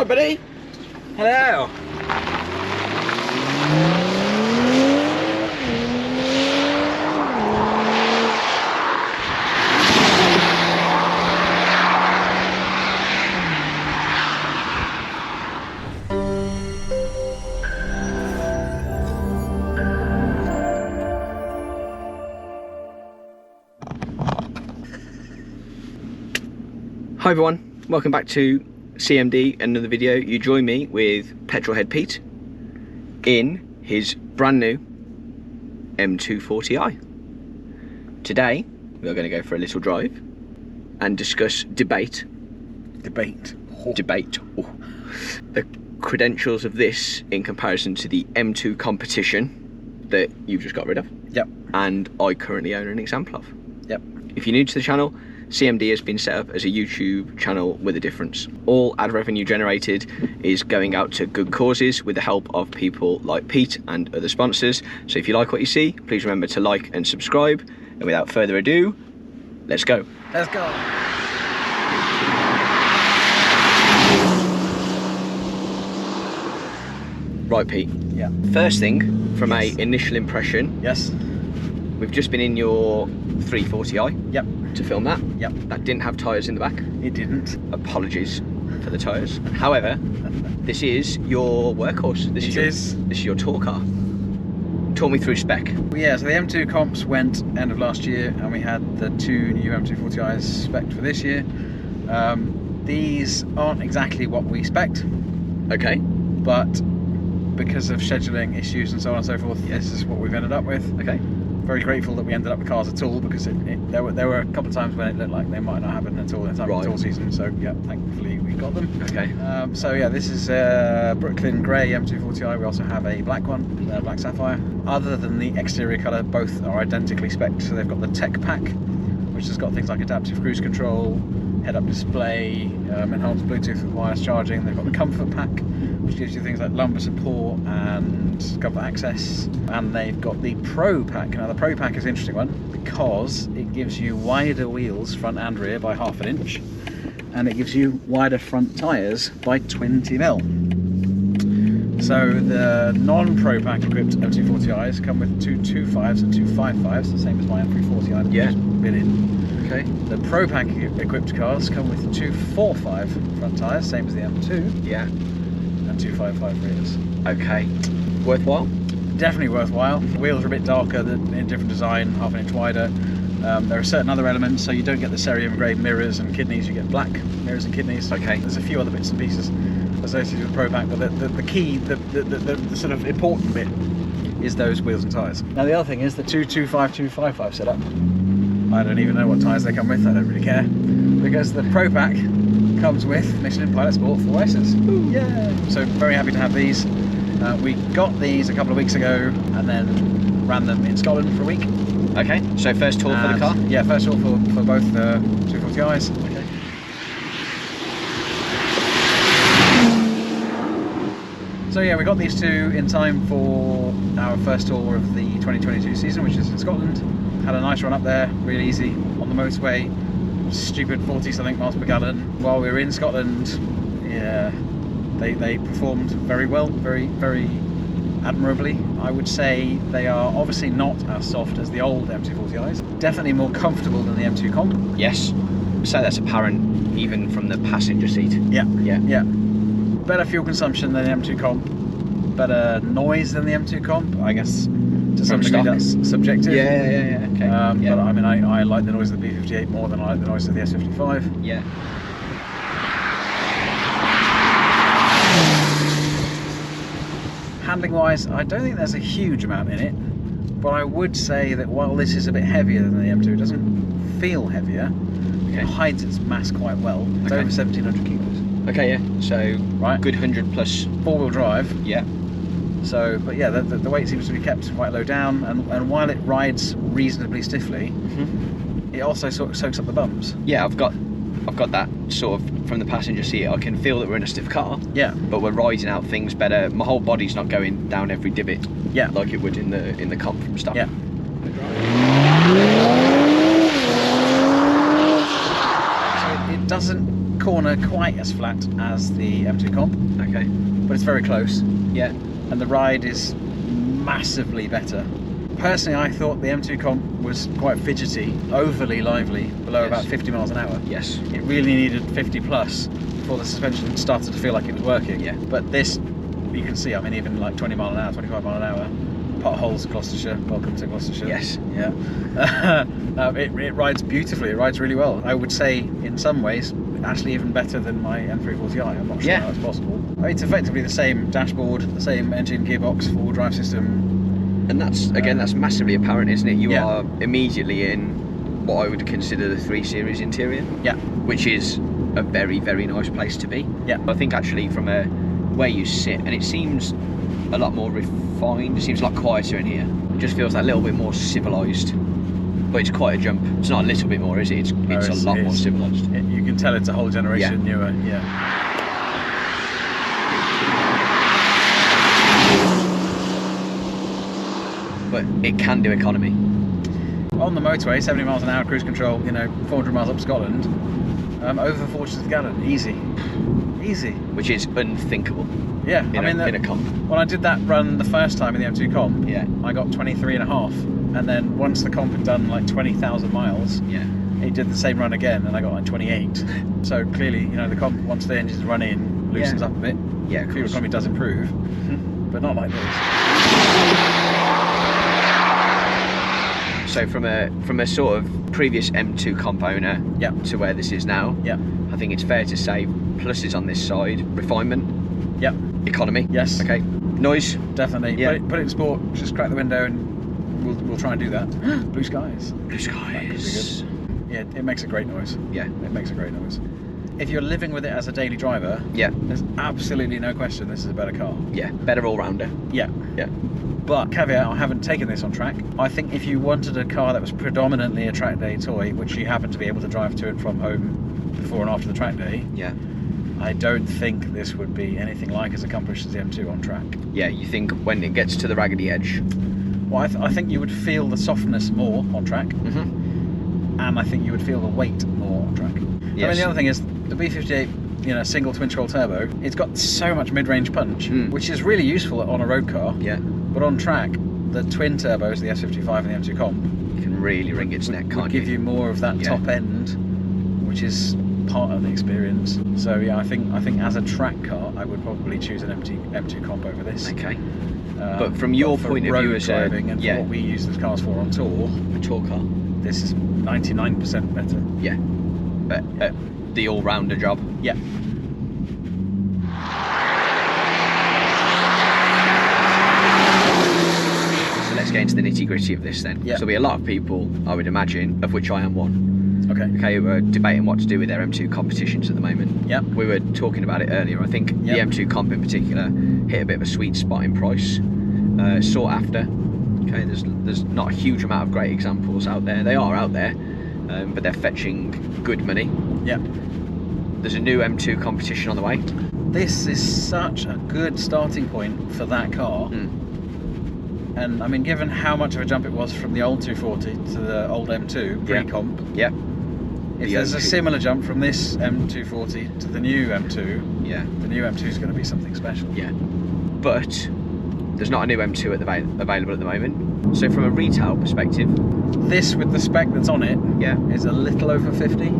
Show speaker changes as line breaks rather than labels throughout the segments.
Hi, buddy.
Hello.
Hi everyone, welcome back to CMD, another video. You join me with PetrolHead Pete in his brand new M240i. Today we are going to go for a little drive and discuss debate the credentials of this in comparison to the M2 Competition that you've just got rid of.
Yep.
And I currently own an example of.
Yep.
If you're new to the channel, CMD has been set up as a YouTube channel with a difference. All ad revenue generated is going out to good causes with the help of people like Pete and other sponsors. So if you like what you see, please remember to like and subscribe. And without further ado, let's go.
Let's go.
Right, Pete.
Yeah.
First thing, from a initial impression,
Yes.
we've just been in your 340i.
Yep.
To film that.
Yep.
That didn't have tyres in the back.
It didn't.
Apologies for the tyres. However, this is your workhorse. This is your tour car. Talk me through spec.
Well, yeah, so the M2 comps went end of last year, and we had the two new M240i's spec'd for this year. These aren't exactly what we spec'd,
Okay.
but because of scheduling issues and so on and so forth, this is what we've ended up with.
Okay.
Very grateful that we ended up with cars at all, because there were a couple of times when it looked like they might not happen until the time of the tour season. So yeah, thankfully we got them.
Okay.
So yeah, this is a Brooklyn Grey M240i. We also have a black one, black sapphire. Other than the exterior colour, both are identically spec'd. So they've got the tech pack, which has got things like adaptive cruise control, head-up display, enhanced Bluetooth with wireless charging. They've got the comfort pack, which gives you things like lumbar support and comfort access. And they've got the Pro Pack. Now the Pro Pack is an interesting one because it gives you wider wheels, front and rear, by 1/2 inch, and it gives you wider front tyres by 20mm. So the non-Pro Pack equipped M240i's come with two 2.5s and two 5.5s, the same as my M340i that
Yeah.
been in.
Okay.
The Pro Pack equipped cars come with two 4.5 front tyres, same as the M2,
Yeah.
and two 5.5 rears.
Okay. Worthwhile?
Definitely worthwhile. The wheels are a bit darker, in different design, 1/2 inch wider. There are certain other elements, so you don't get the cerium grey mirrors and kidneys, you get black mirrors and kidneys.
Okay.
There's a few other bits and pieces associated with Pro Pack, but the key, the sort of important bit is those wheels and tyres. Now the other thing is the two 2.5, two 5.5 setup. I don't even know what tyres they come with, I don't really care, because the Pro Pack comes with Michelin Pilot Sport 4S's. Ooh, yeah! So very happy to have these. We got these a couple of weeks ago and then ran them in Scotland for a week.
Okay. So first tour for the car?
Yeah, first tour for both the 240i's.
Okay.
So yeah, we got these two in time for our first tour of the 2022 season, which is in Scotland. Had a nice run up there, really easy on the motorway. Stupid 40-something miles per gallon. While we were in Scotland, yeah, they performed very well, very, very admirably. I would say they are obviously not as soft as the old M240i's. Definitely more comfortable than the M2 Comp.
Yes. So that's apparent even from the passenger seat.
Yeah.
Yeah.
Yeah. Better fuel consumption than the M2 Comp. Better noise than the M2 Comp. I guess to some degree that's subjective.
Yeah. Okay.
But I mean, I like the noise of the B58 more than I like the noise of the S55.
Yeah.
Handling wise, I don't think there's a huge amount in it, but I would say that while this is a bit heavier than the M2, it doesn't feel heavier.
Okay.
It hides its mass quite well. It's
Okay.
over 1700 kilos.
Okay, yeah. So
Right.
good 100 plus.
4-wheel drive.
Yeah.
So, but yeah, the weight seems to be kept quite low down, and while it rides reasonably stiffly, it also sort of soaks up the bumps.
Yeah, I've got that sort of from the passenger seat. I can feel that we're in a stiff car.
Yeah.
But we're riding out things better. My whole body's not going down every divot.
Yeah.
Like it would in the Comp from start.
Yeah. So it doesn't corner quite as flat as the M2 Comp,
Okay.
but it's very close,
Yeah.
and the ride is massively better. Personally, I thought the M2 Comp was quite fidgety, overly lively, below
Yes.
about 50 miles an hour.
Yes.
It really needed 50 plus before the suspension started to feel like it was working.
Yeah.
But this, you can see, I mean, even like 20 mile an hour, 25 mile an hour, potholes, Gloucestershire, welcome to Gloucestershire.
Yes.
Yeah. It rides beautifully, it rides really well. I would say, in some ways, actually even better than my M240i. I'm not sure
Yeah.
how it's possible. It's effectively the same dashboard, the same engine, gearbox, four-wheel drive system.
And that's, again, that's massively apparent, isn't it? You
Yeah.
are immediately in what I would consider the 3 Series interior.
Yeah.
Which is a very, very nice place to be.
Yeah.
I think actually from where you sit, and it seems a lot more refined, it seems a lot quieter in here. It just feels like a little bit more civilised. But it's quite a jump. It's not a little bit more, is it? It's a lot more civilised.
You can tell it's a whole generation newer. Yeah.
But it can do economy.
On the motorway, 70 miles an hour cruise control, 400 miles up Scotland, over 4 litres a gallon, easy. Easy.
Which is unthinkable.
Yeah,
In a comp.
when I did that run the first time in the M2 Comp,
Yeah.
I got 23.5, and then once the Comp had done like 20,000 miles,
Yeah.
it did the same run again, and I got like 28. So clearly, the Comp, once the engine's run in, loosens up a bit.
Yeah, of
Fuel
course.
economy does improve, but not like this.
So from a sort of previous M2 Comp owner
Yeah.
to where this is now,
Yeah.
I think it's fair to say pluses on this side: refinement,
Yep.
economy.
Yes.
Okay. Noise.
Definitely.
Yeah.
Put it in sport. Just crack the window, and we'll try and do that. Blue skies.
Blue skies.
Yeah, it makes a great noise.
Yeah.
It makes a great noise. If you're living with it as a daily driver,
Yeah.
there's absolutely no question this is a better car.
Yeah. Better all rounder.
Yeah.
Yeah.
But caveat, I haven't taken this on track. I think if you wanted a car that was predominantly a track day toy, which you happen to be able to drive to and from home before and after the track day,
Yeah.
I don't think this would be anything like as accomplished as the M2 on track.
Yeah. You think when it gets to the raggedy edge.
Well, I think you would feel the softness more on track,
Mm-hmm.
and I think you would feel the weight more on track. I mean,
Yes.
the other thing is the B58, single twin scroll turbo, it's got so much mid-range punch, which is really useful on a road car.
Yeah.
But on track, the twin turbos, the S55 and the M2 Comp,
You can really wring its neck,
would
can't
give you more of that
Yeah.
top end, which is part of the experience. So yeah, I think as a track car, I would probably choose an M2 Comp over this.
Okay. But from your
for
point of
road
view as a
driving and
yeah,
for what we use those cars for on tour,
a tour car.
this is 99% better.
Yeah. But the all-rounder job.
Yeah.
So let's get into the nitty-gritty of this then.
Yeah.
So there'll be a lot of people, I would imagine, of which I am one.
Okay.
Who are debating what to do with their M2 competitions at the moment.
Yep.
We were talking about it earlier. I think the
Yep.
M2 Comp in particular hit a bit of a sweet spot in price. Sought after. Okay, there's not a huge amount of great examples out there. They are out there, but they're fetching good money.
Yeah.
There's a new M2 competition on the way.
This is such a good starting point for that car. And I mean, given how much of a jump it was from the old 240 to the old M2 pre-comp,
Yeah.
if
The
there's a
M2.
similar jump from this M240 to the new M2,
Yeah.
the new M2 is going to be something special.
Yeah. But there's not a new M2 available at the moment. So from a retail perspective,
This, with the spec that's on it,
yeah.
is a little over 50.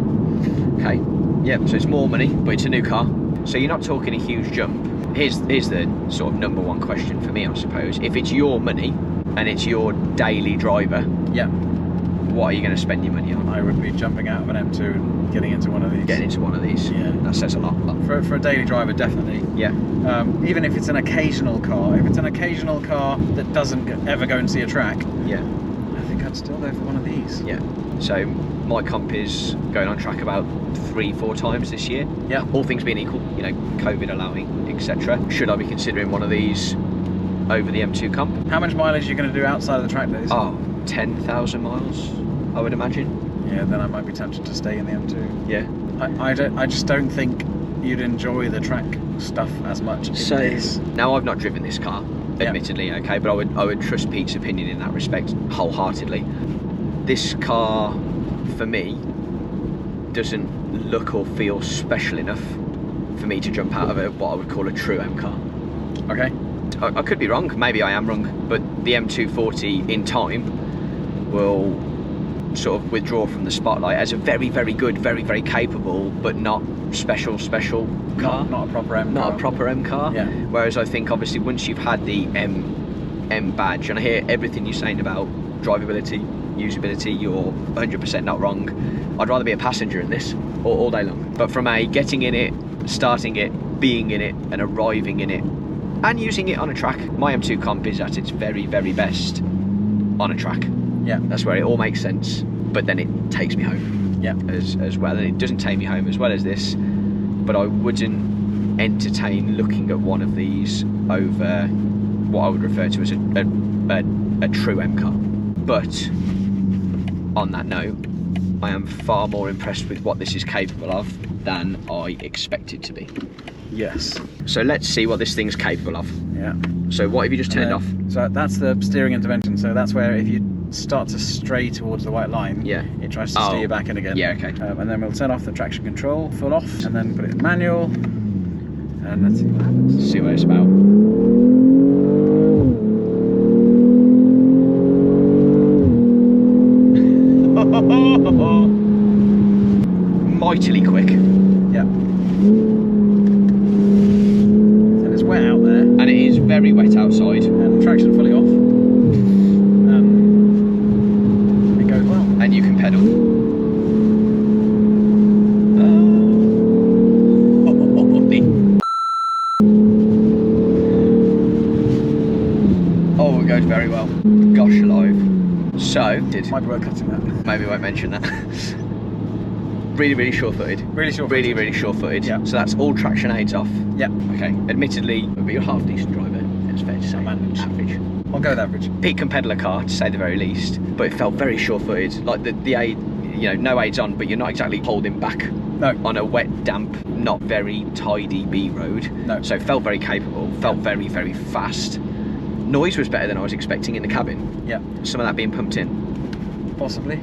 Okay. Yeah. So it's more money, but it's a new car. So you're not talking a huge jump. Here's the sort of number one question for me, I suppose. If it's your money and it's your daily driver,
Yeah.
what are you going to spend your money on?
I would be jumping out of an M2 and getting into one of these.
Getting into one of these.
Yeah.
That says a lot.
For a daily driver, definitely.
Yeah.
Even if it's an occasional car. If it's an occasional car that doesn't ever go and see a track,
Yeah.
I think I'd still go for one of these.
Yeah. So my comp is going on track about 3-4 times this year.
Yeah.
All things being equal, COVID allowing, etc. Should I be considering one of these over the M2 comp?
How much mileage are you going to do outside of the track days?
Oh, 10,000 miles, I would imagine.
Yeah, then I might be tempted to stay in the M2.
Yeah.
I just don't think you'd enjoy the track stuff as much in
So
this.
now I've not driven this car,
Yeah.
admittedly, okay, but I would trust Pete's opinion in that respect wholeheartedly. This car, for me, doesn't look or feel special enough for me to jump out of what I would call a true M car.
Okay.
I could be wrong, maybe I am wrong, but the M240 in time will sort of withdraw from the spotlight as a very, very good, very, very capable, but not special car.
Not a proper M car.
Not a proper M car.
Yeah.
Whereas I think obviously once you've had the M badge, and I hear everything you're saying about drivability, usability, you're 100% not wrong. I'd rather be a passenger in this all day long. But from a getting in it, starting it, being in it, and arriving in it, and using it on a track, my M2 Comp is at its very, very best on a track.
Yeah.
That's where it all makes sense. But then it takes me home.
Yeah.
As well. And it doesn't take me home as well as this. But I wouldn't entertain looking at one of these over what I would refer to as a true M car. But on that note, I am far more impressed with what this is capable of than I expected to be.
Yes.
So let's see what this thing's capable of.
Yeah.
So what have you just turned off?
So that's the steering intervention. So that's where if you start to stray towards the white line,
Yeah.
it tries to steer you back in again.
Yeah, okay.
And then we'll turn off the traction control, full off, and then put it in manual. And let's see what happens.
See what it's about. Mightily quick.
Yeah. And it's wet out there.
And it is very wet outside.
And traction fully off. It goes well.
And you can pedal. Oh, it goes very well. Gosh alive. So,
Might be worth cutting that.
maybe I won't mention that. Really, really sure-footed.
Really sure.
Really, really sure-footed.
Yeah.
So that's all traction aids off.
Yeah.
Okay. Admittedly, but you're a half decent driver. It's fair to say.
Average.
Average.
I'll go with average.
Pete can pedal a car, to say the very least, but it felt very sure-footed. Like the aid, you know, no aids on, but you're not exactly holding back
No.
on a wet, damp, not very tidy B road.
No.
So it felt very capable. Felt very, very fast. Noise was better than I was expecting in the cabin.
Yeah.
Some of that being pumped in.
Possibly.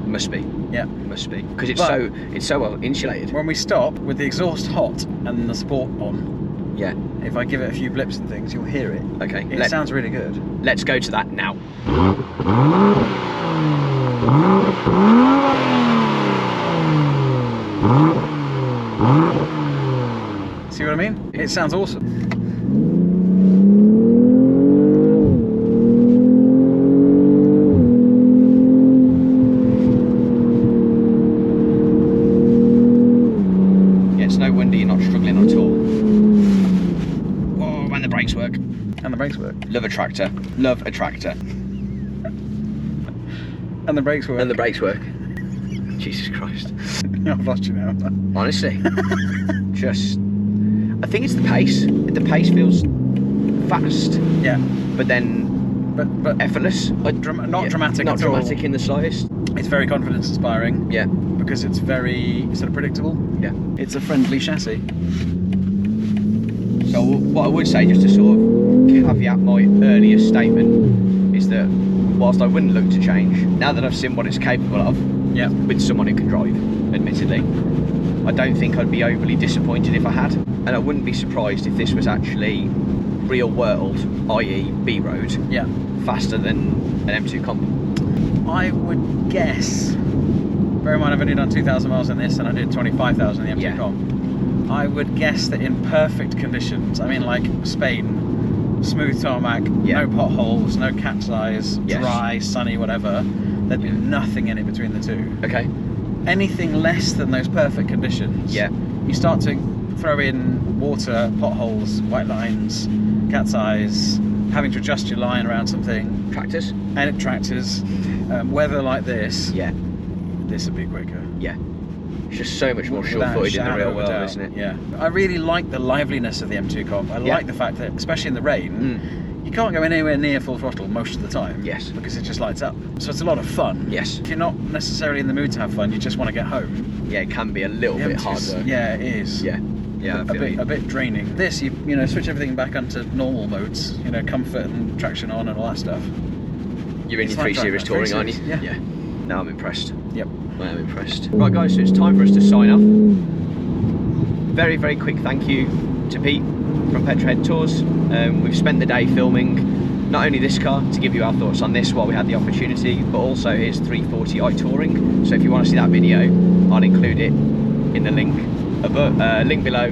Must be.
Yeah.
Must be. Because it's
But-
so well insulated.
When we stop with the exhaust hot and the sport on,
Yeah.
if I give it a few blips and things, you'll hear it.
Okay.
It sounds really good.
Let's go to that now.
See what I mean? It sounds awesome.
Yeah, it's no wonder you're not struggling at all. Oh, and the brakes work.
And the brakes work.
Love a tractor. Love a tractor.
And the brakes work.
And the brakes work. Jesus Christ.
I've lost you now.
Honestly. Just... I think it's the pace. The pace feels fast,
Yeah.
but then
But
effortless.
not dramatic
Not
at all.
dramatic in the slightest.
It's very confidence inspiring
Yeah.
because it's very sort of predictable.
Yeah.
It's a friendly chassis.
So what I would say, just to sort of caveat my earlier statement, is that whilst I wouldn't look to change, now that I've seen what it's capable of,
Yeah.
with someone who can drive, admittedly, I don't think I'd be overly disappointed if I had. And I wouldn't be surprised if this was actually real world, i.e. B road,
Yeah.
faster than an M2 Comp.
I would guess, bear in mind I've only done 2,000 miles in this and I did 25,000 in the M2
Yeah.
Comp. I would guess that in perfect conditions, I mean like Spain, smooth tarmac,
Yeah.
no potholes, no cat's eyes,
Yes.
dry, sunny, whatever, there'd be nothing in it between the two.
Okay.
Anything less than those perfect conditions,
Yeah.
you start to throw in water, potholes, white lines, cat's eyes, having to adjust your line around something,
Tractors?
and tractors, weather like this,
Yeah.
this would be quicker.
Yeah. It's just so much more
Without a
sure-footed in the
shadow
real
of a
world,
doubt.
isn't it?
Yeah. I really like the liveliness of the M2 Comp. I
Yeah.
like the fact that, especially in the rain, you can't go anywhere near full throttle most of the time.
Yes.
Because it just lights up. So it's a lot of fun.
Yes.
If you're not necessarily in the mood to have fun, you just want to get home.
Yeah, it can be a little bit hard work.
Yeah, it is.
Yeah. Yeah, I feel you.
A bit draining. This, you know, switch everything back onto normal modes, you know, comfort and traction on and all that stuff.
You're in
It's
your
like
3 Series
driving a
touring, aren't you?
3 Series, yeah.
No, I'm impressed.
Yep.
I am impressed. Right guys, so it's time for us to sign off. Very, very quick thank you to Pete from PetrolHead Tours. We've spent the day filming not only this car to give you our thoughts on this while we had the opportunity, but also his 340i touring. So if you want to see that video, I'll include it in the link above, link below,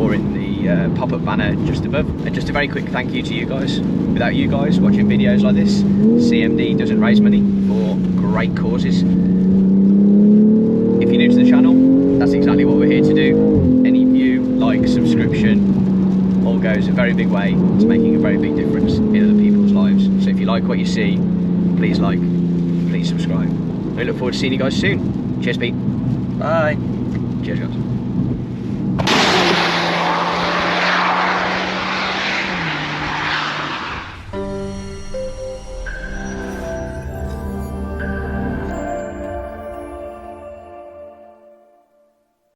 or in the pop-up banner just above. And just a very quick thank you to you guys. Without you guys watching videos like this, CMD doesn't raise money for great causes. If you're new to the channel, that's exactly what we're here to do. Any view, like, subscription, all goes a very big way to making a very big difference in other people's lives. So if you like what you see, please like, please subscribe. We look forward to seeing you guys soon. Cheers, Pete.
Bye.
Cheers, guys.